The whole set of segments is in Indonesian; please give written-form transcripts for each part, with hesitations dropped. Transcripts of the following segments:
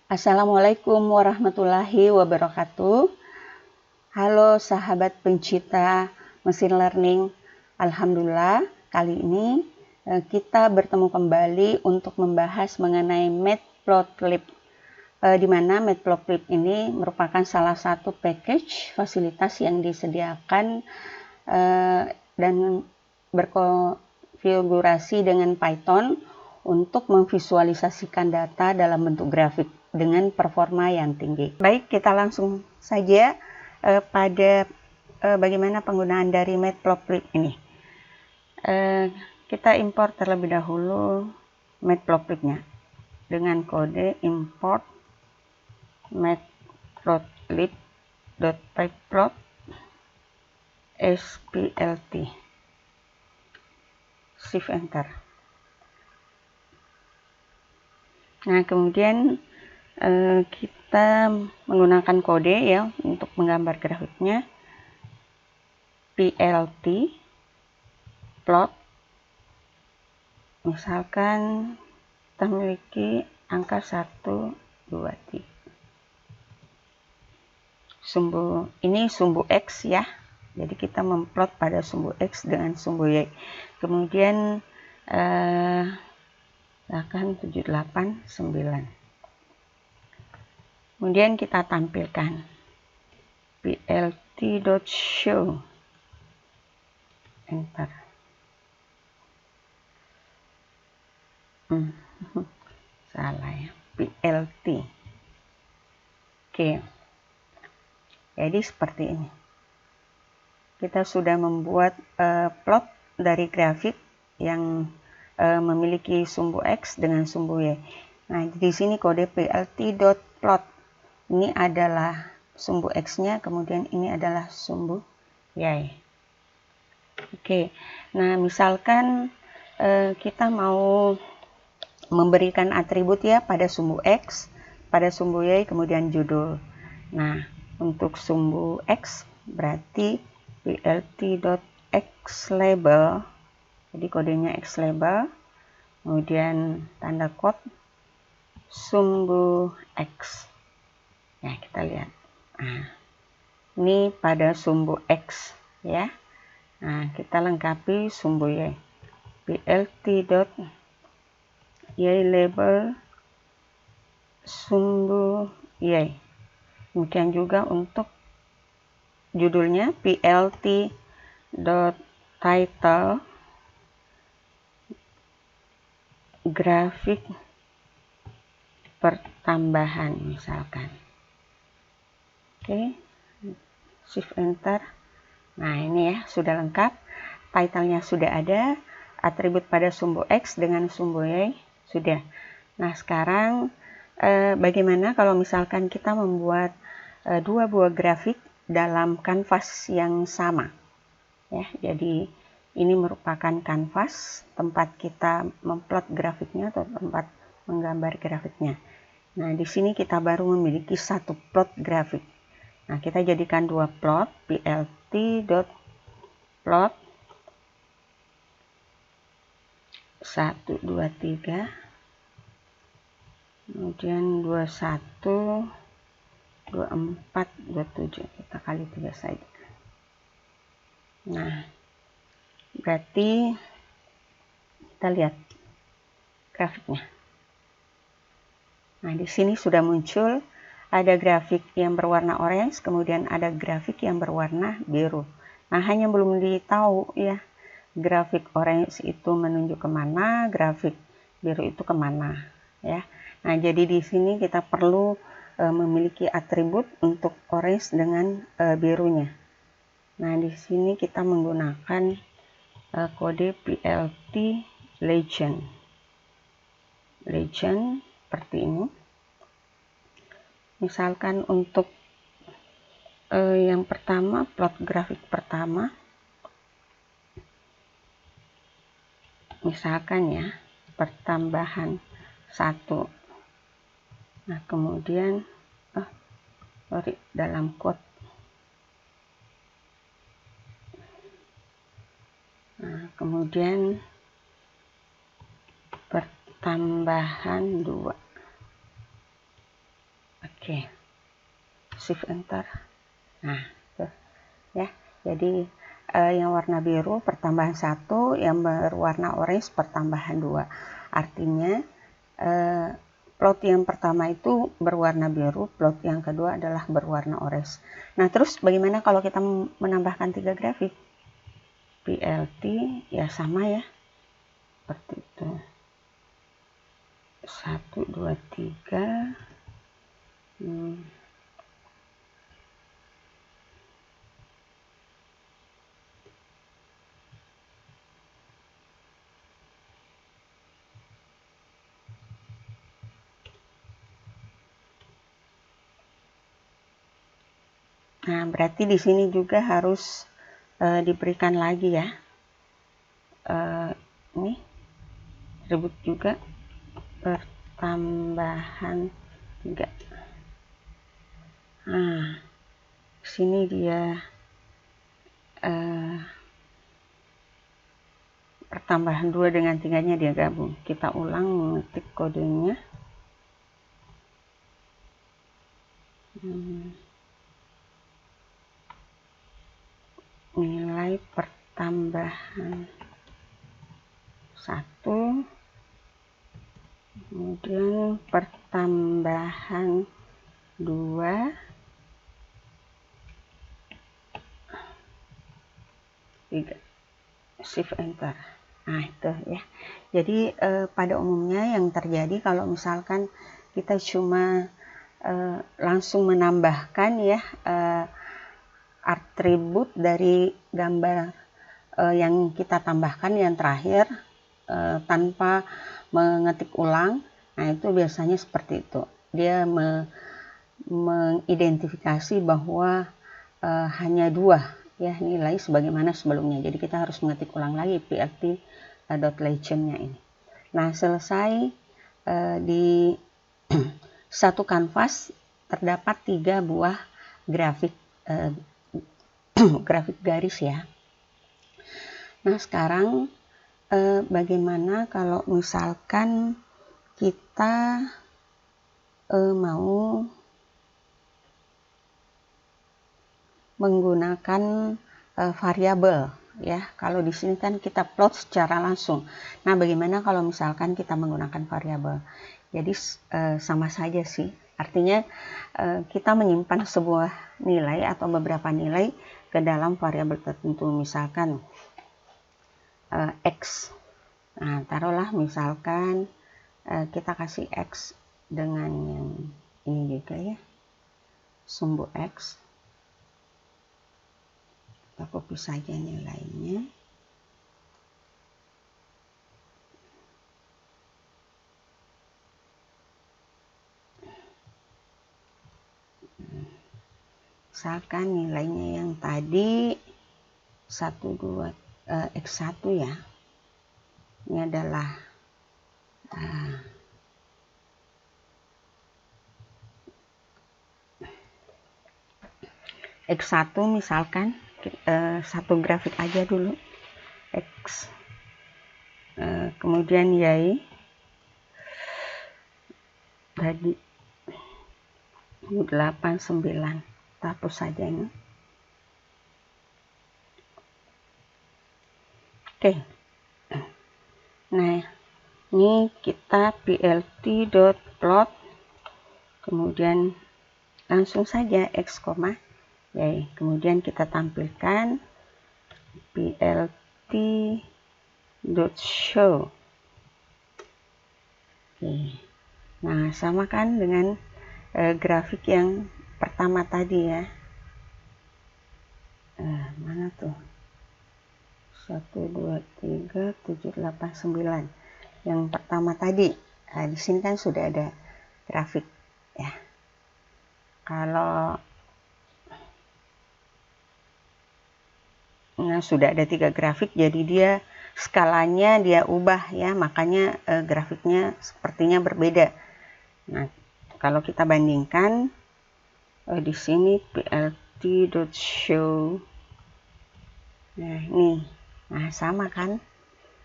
Assalamualaikum warahmatullahi wabarakatuh. Halo sahabat pencinta mesin learning. Alhamdulillah, kali ini kita bertemu kembali untuk membahas mengenai Matplotlib. Di mana Matplotlib ini merupakan salah satu package fasilitas yang disediakan dan berkonfigurasi dengan Python untuk memvisualisasikan data dalam bentuk grafik dengan performa yang tinggi. Baik, kita langsung saja pada bagaimana penggunaan dari Matplotlib ini. Kita import terlebih dahulu Matplotlibnya dengan kode import matplotlib.pyplot splt. Shift enter. Nah, kemudian kita menggunakan kode ya untuk menggambar grafiknya, plt plot. Misalkan kita memiliki angka 1, 2, 3. Ini sumbu X ya. Jadi kita memplot pada sumbu X dengan sumbu Y. Kemudian akan 7, 8, 9. Kemudian kita tampilkan plt.show. Enter. Salah ya, plt. Oke. Jadi seperti ini. Kita sudah membuat plot dari grafik yang memiliki sumbu X dengan sumbu Y. Nah, di sini kode plt.plot. Ini adalah sumbu X-nya, kemudian ini adalah sumbu Y. Oke. Nah, misalkan kita mau memberikan atribut ya pada sumbu X, pada sumbu Y, kemudian judul. Nah, untuk sumbu X berarti plt.xlabel. Jadi kodenya xlabel, kemudian tanda kode sumbu X. Ya, kita lihat. Nah, ini pada sumbu X ya. Nah, kita lengkapi sumbu Y. plt.ylabel sumbu Y. Demikian juga untuk judulnya plt.title grafik pertambahan misalkan. Oke, shift enter. Nah, ini ya sudah lengkap, title-nya sudah ada, atribut pada sumbu X dengan sumbu Y sudah. Nah, sekarang bagaimana kalau misalkan kita membuat dua buah grafik dalam kanvas yang sama ya. Jadi ini merupakan kanvas tempat kita memplot grafiknya atau tempat menggambar grafiknya. Nah, di sini kita baru memiliki satu plot grafik. Nah, kita jadikan dua plot, plt.plot 1, 2, 3, kemudian 21, 24, 27. Kita kali 3 saja. Nah, berarti kita lihat grafiknya. Nah, di sini sudah muncul ada grafik yang berwarna orange, kemudian ada grafik yang berwarna biru. Nah, hanya belum ditahu ya, grafik orange itu menunjuk kemana, grafik biru itu kemana ya. Nah, jadi di sini kita perlu memiliki atribut untuk orange dengan birunya. Nah, di sini kita menggunakan kode plt legend seperti ini. Misalkan untuk yang pertama, plot grafik pertama, misalkan ya, pertambahan 1. Nah, kemudian dalam quote. Nah, kemudian pertambahan 2. Oke, shift enter. Nah, tuh ya. Jadi yang warna biru pertambahan 1, yang berwarna orange pertambahan 2. Artinya plot yang pertama itu berwarna biru, plot yang kedua adalah berwarna orange. Nah, terus bagaimana kalau kita menambahkan 3 grafik? PLT ya sama ya, seperti itu. 1, 2, 3. Nah, berarti di sini juga harus diberikan lagi ya. Ini atribut juga pertambahan 3. Nah, sini dia pertambahan 2 dengan 3-nya dia gabung. Kita ulang mengetik kodenya. Nilai pertambahan 1, kemudian pertambahan 2, 3, shift enter. Nah, itu ya. Jadi pada umumnya yang terjadi kalau misalkan kita cuma langsung menambahkan ya atribut dari gambar yang kita tambahkan yang terakhir tanpa mengetik ulang, nah itu biasanya seperti itu. Dia mengidentifikasi bahwa hanya 2 ya nilai sebagaimana sebelumnya. Jadi kita harus mengetik ulang lagi plt.legend-nya ini. Nah, selesai di satu kanvas terdapat 3 buah grafik grafik garis ya. Nah, sekarang bagaimana kalau misalkan kita mau menggunakan variabel ya. Kalau di sini kan kita plot secara langsung. Nah, bagaimana kalau misalkan kita menggunakan variabel? Jadi sama saja sih. Artinya kita menyimpan sebuah nilai atau beberapa nilai ke dalam variabel tertentu, misalkan X. Nah, taruhlah misalkan kita kasih X dengan yang ini juga ya, sumbu X. Kita copy saja nilainya. Misalkan nilainya yang tadi 1, 2, X1 ya. Ini adalah X1 misalkan satu grafik aja dulu X, kemudian Y tadi 8, 9, hapus saja ini. Oke. Nah, ini kita plt.plot, kemudian langsung saja X, Y, kemudian kita tampilkan plt.show. Oke. Nah, sama kan dengan grafik yang pertama tadi ya. Mana tuh? 1, 2, 3, 7, 8, 9. Yang pertama tadi. Nah, di sini kan sudah ada grafik ya. Kalau sudah ada 3 grafik, jadi dia skalanya dia ubah ya, makanya grafiknya sepertinya berbeda. Nah, kalau kita bandingkan di sini plt.show. Nah, ini. Nah, sama kan?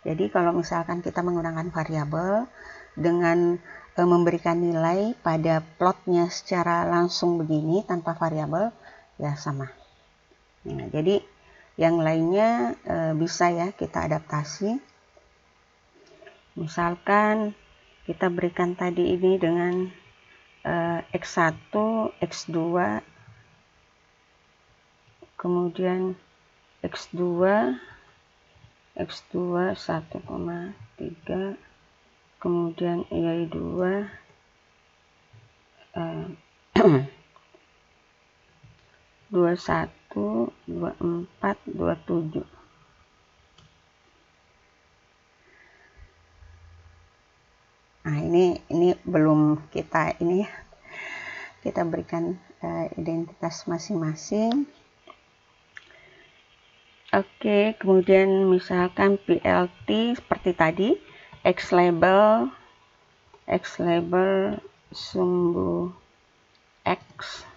Jadi kalau misalkan kita menggunakan variabel dengan memberikan nilai pada plotnya secara langsung begini tanpa variabel, ya sama. Nah, jadi yang lainnya bisa ya kita adaptasi. Misalkan kita berikan tadi ini dengan X1, X2, kemudian X2 1,3, kemudian Y2 21, 24, 27. Nah, ini belum kita berikan identitas masing-masing. Oke, kemudian misalkan PLT seperti tadi, X label sumbu X,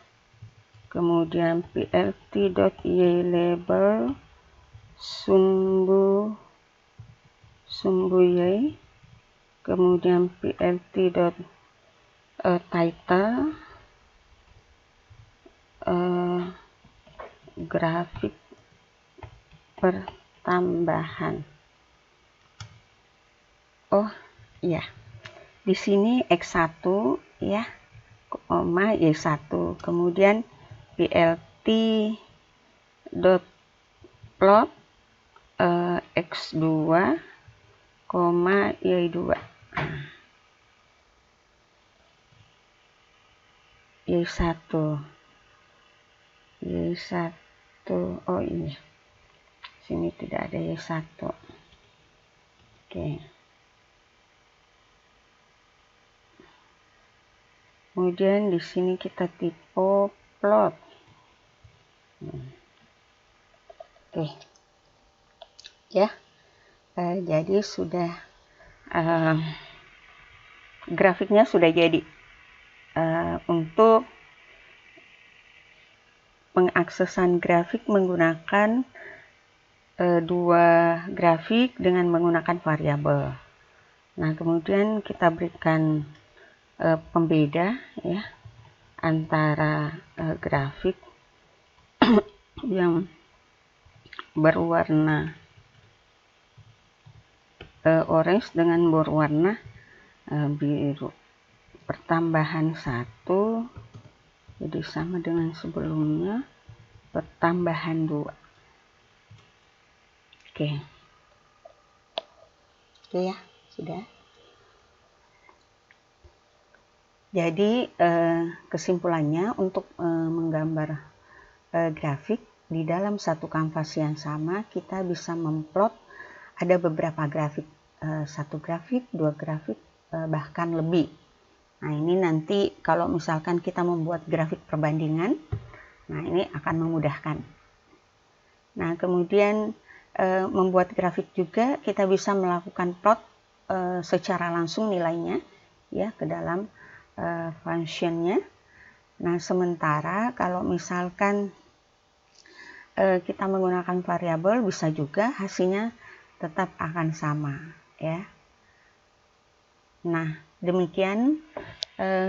kemudian PLT.Y label sumbu Y, kemudian PLT.title grafik pertambahan. Oh iya, di sini X1 ya, koma Y1, kemudian PLT dot plot X2, koma Y2. Y1, oh ini sini tidak ada Y1. Oke. Kemudian di sini kita tipe plot. Oke. Ya. Jadi sudah grafiknya sudah jadi. Untuk pengaksesan grafik menggunakan dua grafik dengan menggunakan variabel. Nah, kemudian kita berikan pembeda ya antara grafik yang berwarna orange dengan berwarna biru. Pertambahan 1 jadi sama dengan sebelumnya, pertambahan 2. Oke ya, sudah. Jadi kesimpulannya untuk menggambar grafik di dalam satu kanvas yang sama, kita bisa memplot ada beberapa grafik, satu grafik, dua grafik, bahkan lebih. Nah, ini nanti kalau misalkan kita membuat grafik perbandingan, nah ini akan memudahkan. Nah, kemudian membuat grafik juga kita bisa melakukan plot secara langsung nilainya ya ke dalam functionnya. Nah, sementara kalau misalkan kita menggunakan variabel, bisa juga hasilnya tetap akan sama ya. Nah, demikian,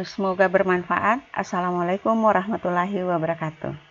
semoga bermanfaat. Assalamualaikum warahmatullahi wabarakatuh.